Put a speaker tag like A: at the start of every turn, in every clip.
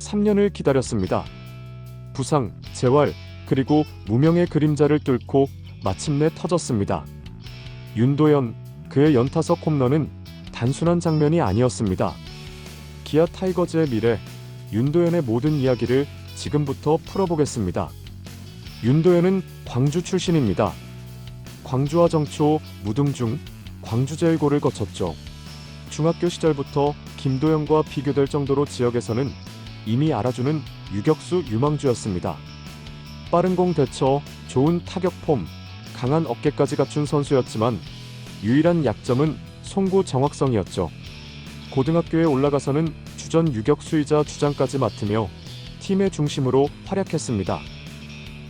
A: 3년을 기다렸습니다. 부상, 재활, 그리고 무명의 그림자를 뚫고 마침내 터졌습니다. 윤도현, 그의 연타석 홈런은 단순한 장면이 아니었습니다. 기아 타이거즈의 미래, 윤도현의 모든 이야기를 지금부터 풀어보겠습니다. 윤도현은 광주 출신입니다. 광주와 정초, 무등중, 광주제일고를 거쳤죠. 중학교 시절부터 김도영과 비교될 정도로 지역에서는 이미 알아주는 유격수 유망주였습니다. 빠른 공 대처, 좋은 타격 폼, 강한 어깨까지 갖춘 선수였지만 유일한 약점은 송구 정확성이었죠. 고등학교에 올라가서는 주전 유격수이자 주장까지 맡으며 팀의 중심으로 활약했습니다.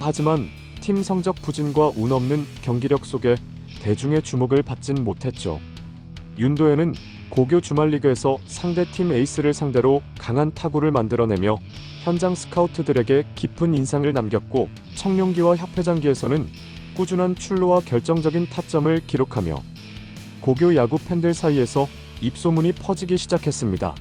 A: 하지만 팀 성적 부진과 운 없는 경기력 속에 대중의 주목을 받진 못했죠. 윤도현은 고교 주말리그에서 상대팀 에이스를 상대로 강한 타구를 만들어내며 현장 스카우트들에게 깊은 인상을 남겼고, 청룡기와 협회장기에서는 꾸준한 출루와 결정적인 타점을 기록하며 고교 야구 팬들 사이에서 입소문이 퍼지기 시작했습니다.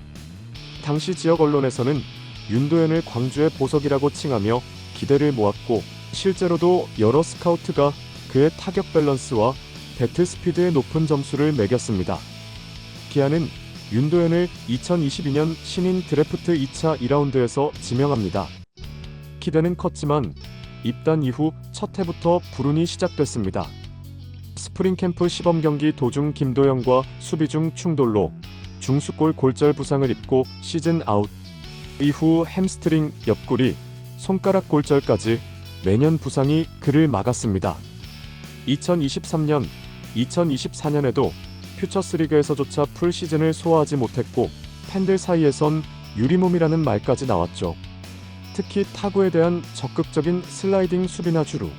A: 당시 지역 언론에서는 윤도현을 광주의 보석이라고 칭하며 기대를 모았고, 실제로도 여러 스카우트가 그의 타격 밸런스와 배트 스피드의 높은 점수를 매겼습니다. 기아는 윤도현을 2022년 신인 드래프트 2차 2라운드에서 지명합니다. 기대는 컸지만 입단 이후 첫 해부터 불운이 시작됐습니다. 스프링 캠프 시범 경기 도중 김도영과 수비 중 충돌로 중수골 골절 부상을 입고 시즌 아웃. 이후 햄스트링, 옆구리, 손가락 골절까지 매년 부상이 그를 막았습니다. 2023년, 2024년에도 퓨처스리그에서조차 풀 시즌을 소화하지 못했고, 팬들 사이에선 유리몸이라는 말까지 나왔죠. 특히 타구에 대한 적극적인 슬라이딩 수비나 주루,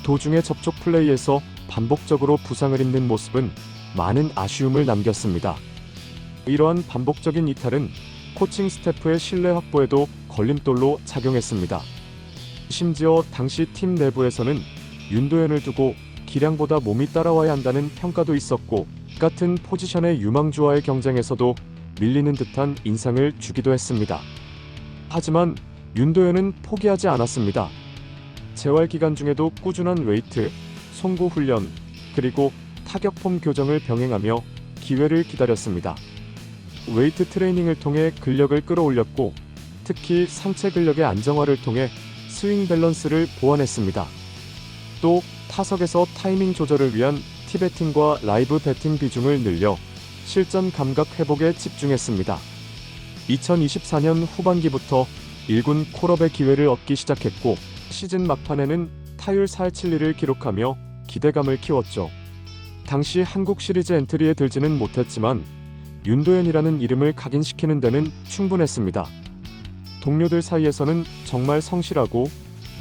A: 도중의 접촉 플레이에서 반복적으로 부상을 입는 모습은 많은 아쉬움을 남겼습니다. 이러한 반복적인 이탈은 코칭 스태프의 신뢰 확보에도 걸림돌로 작용했습니다. 심지어 당시 팀 내부에서는 윤도현을 두고 기량보다 몸이 따라와야 한다는 평가도 있었고, 같은 포지션의 유망주와의 경쟁에서도 밀리는 듯한 인상을 주기도 했습니다. 하지만 윤도현은 포기하지 않았습니다. 재활 기간 중에도 꾸준한 웨이트, 송구 훈련, 그리고 타격폼 교정을 병행하며 기회를 기다렸습니다. 웨이트 트레이닝을 통해 근력을 끌어올렸고, 특히 상체 근력의 안정화를 통해 스윙 밸런스를 보완했습니다. 또 타석에서 타이밍 조절을 위한 티배팅과 라이브 배팅 비중을 늘려 실전 감각 회복에 집중했습니다. 2024년 후반기부터 1군 콜업의 기회를 얻기 시작했고, 시즌 막판에는 타율 4.72를 기록하며 기대감을 키웠죠. 당시 한국 시리즈 엔트리에 들지는 못했지만 윤도현이라는 이름을 각인시키는 데는 충분했습니다. 동료들 사이에서는 정말 성실하고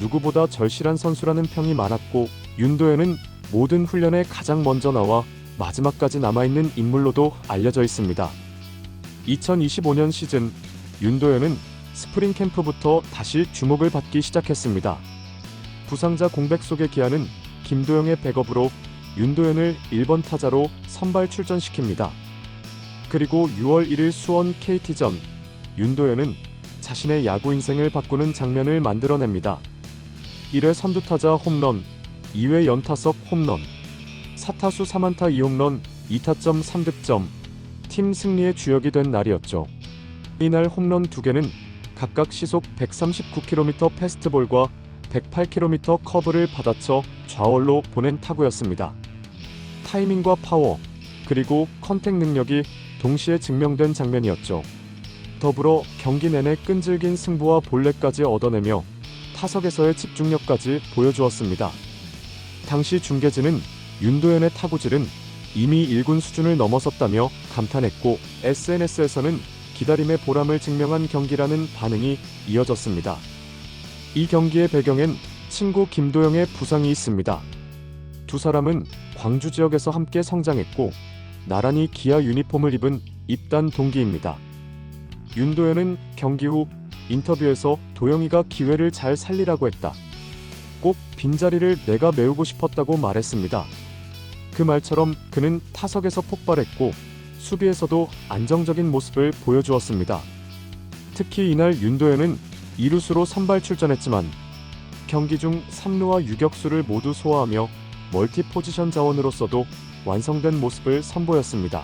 A: 누구보다 절실한 선수라는 평이 많았고, 윤도현은 모든 훈련에 가장 먼저 나와 마지막까지 남아있는 인물로도 알려져 있습니다. 2025년 시즌, 윤도현은 스프링 캠프부터 다시 주목을 받기 시작했습니다. 부상자 공백 속의 기아는 김도영의 백업으로 윤도현을 1번 타자로 선발 출전시킵니다. 그리고 6월 1일 수원 KT전, 윤도현은 자신의 야구 인생을 바꾸는 장면을 만들어냅니다. 1회 선두타자 홈런, 2회 연타석 홈런, 4타수 3안타 2홈런, 2타점 3득점, 팀 승리의 주역이 된 날이었죠. 이날 홈런 2개는 각각 시속 139km 패스트볼과 108km 커브를 받아쳐 좌월로 보낸 타구였습니다. 타이밍과 파워, 그리고 컨택 능력이 동시에 증명된 장면이었죠. 더불어 경기 내내 끈질긴 승부와 볼넷까지 얻어내며 타석에서의 집중력까지 보여주었습니다. 당시 중계진은 윤도현의 타구질은 이미 1군 수준을 넘어섰다며 감탄했고, SNS에서는 기다림의 보람을 증명한 경기라는 반응이 이어졌습니다. 이 경기의 배경엔 친구 김도영의 부상이 있습니다. 두 사람은 광주 지역에서 함께 성장했고 나란히 기아 유니폼을 입은 입단 동기입니다. 윤도현은 경기 후 인터뷰에서 도영이가 기회를 잘 살리라고 했다. 꼭 빈자리를 내가 메우고 싶었다고 말했습니다. 그 말처럼 그는 타석에서 폭발했고 수비에서도 안정적인 모습을 보여주었습니다. 특히 이날 윤도현은 2루수로 선발 출전했지만 경기 중 3루와 유격수를 모두 소화하며 멀티 포지션 자원으로서도 완성된 모습을 선보였습니다.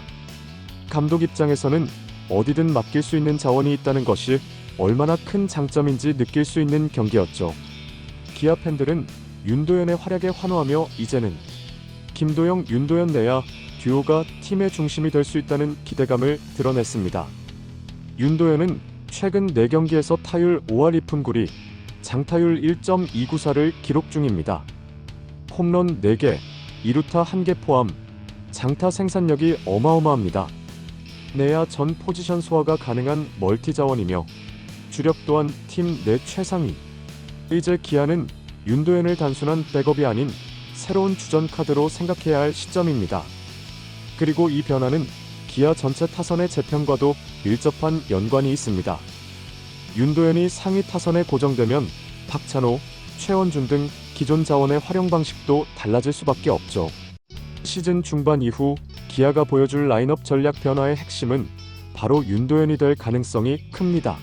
A: 감독 입장에서는 어디든 맡길 수 있는 자원이 있다는 것이 얼마나 큰 장점인지 느낄 수 있는 경기였죠. 기아 팬들은 윤도현의 활약에 환호하며 이제는 김도영, 윤도현 내야 듀오가 팀의 중심이 될 수 있다는 기대감을 드러냈습니다. 윤도현은 최근 4경기에서 타율 5할 2푼 9리, 장타율 1.294를 기록 중입니다. 홈런 4개, 2루타 1개 포함 장타 생산력이 어마어마합니다. 내야 전 포지션 소화가 가능한 멀티 자원이며 주력 또한 팀 내 최상위. 이제 기아는 윤도현을 단순한 백업이 아닌 새로운 주전 카드로 생각해야 할 시점입니다. 그리고 이 변화는 기아 전체 타선의 재편과도 밀접한 연관이 있습니다. 윤도현이 상위 타선에 고정되면 박찬호, 최원준 등 기존 자원의 활용 방식도 달라질 수밖에 없죠. 시즌 중반 이후 기아가 보여줄 라인업 전략 변화의 핵심은 바로 윤도현이 될 가능성이 큽니다.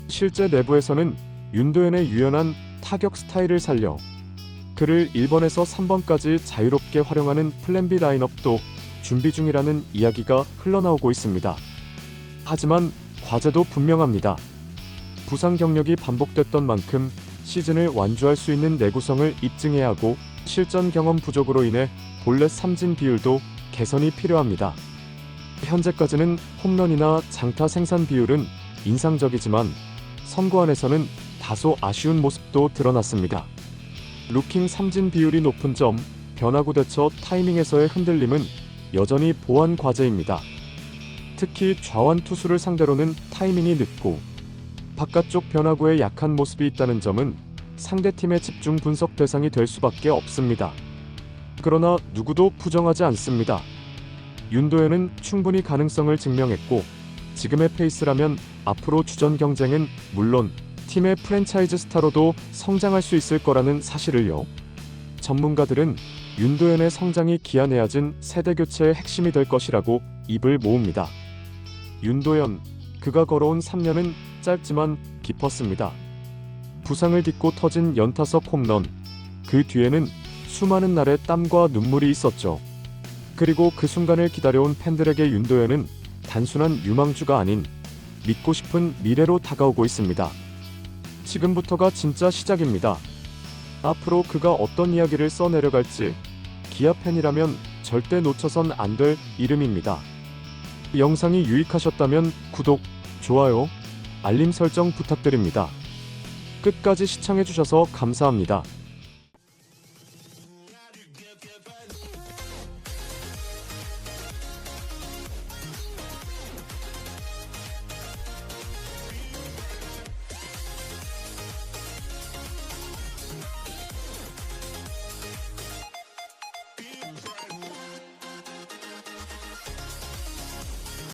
A: 실제 내부에서는 윤도현의 유연한 타격 스타일을 살려 그를 1번에서 3번까지 자유롭게 활용하는 플랜 B 라인업도 준비 중이라는 이야기가 흘러나오고 있습니다. 하지만 과제도 분명합니다. 부상 경력이 반복됐던 만큼 시즌을 완주할 수 있는 내구성을 입증해야 하고 실전 경험 부족으로 인해 볼넷 삼진 비율도 개선이 필요합니다. 현재까지는 홈런이나 장타 생산 비율은 인상적이지만 선구안에서는 다소 아쉬운 모습도 드러났습니다. 루킹 삼진 비율이 높은 점, 변화구 대처 타이밍에서의 흔들림은 여전히 보완 과제입니다. 특히 좌완 투수를 상대로는 타이밍이 늦고 바깥쪽 변화구에 약한 모습이 있다는 점은 상대팀의 집중 분석 대상이 될 수밖에 없습니다. 그러나 누구도 부정하지 않습니다. 윤도현은 충분히 가능성을 증명했고 지금의 페이스라면 앞으로 주전 경쟁은 물론 팀의 프랜차이즈 스타로도 성장할 수 있을 거라는 사실을요. 전문가들은 윤도현의 성장이 기아 내야진 세대 교체의 핵심이 될 것이라고 입을 모읍니다. 윤도현, 그가 걸어온 3년은 짧지만 깊었습니다. 부상을 딛고 터진 연타석 홈런, 그 뒤에는 수많은 날의 땀과 눈물이 있었죠. 그리고 그 순간을 기다려온 팬들에게 윤도현은 단순한 유망주가 아닌 믿고 싶은 미래로 다가오고 있습니다. 지금부터가 진짜 시작입니다. 앞으로 그가 어떤 이야기를 써내려갈지 기아 팬이라면 절대 놓쳐선 안 될 이름입니다. 영상이 유익하셨다면 구독, 좋아요, 알림 설정 부탁드립니다. 끝까지 시청해주셔서 감사합니다.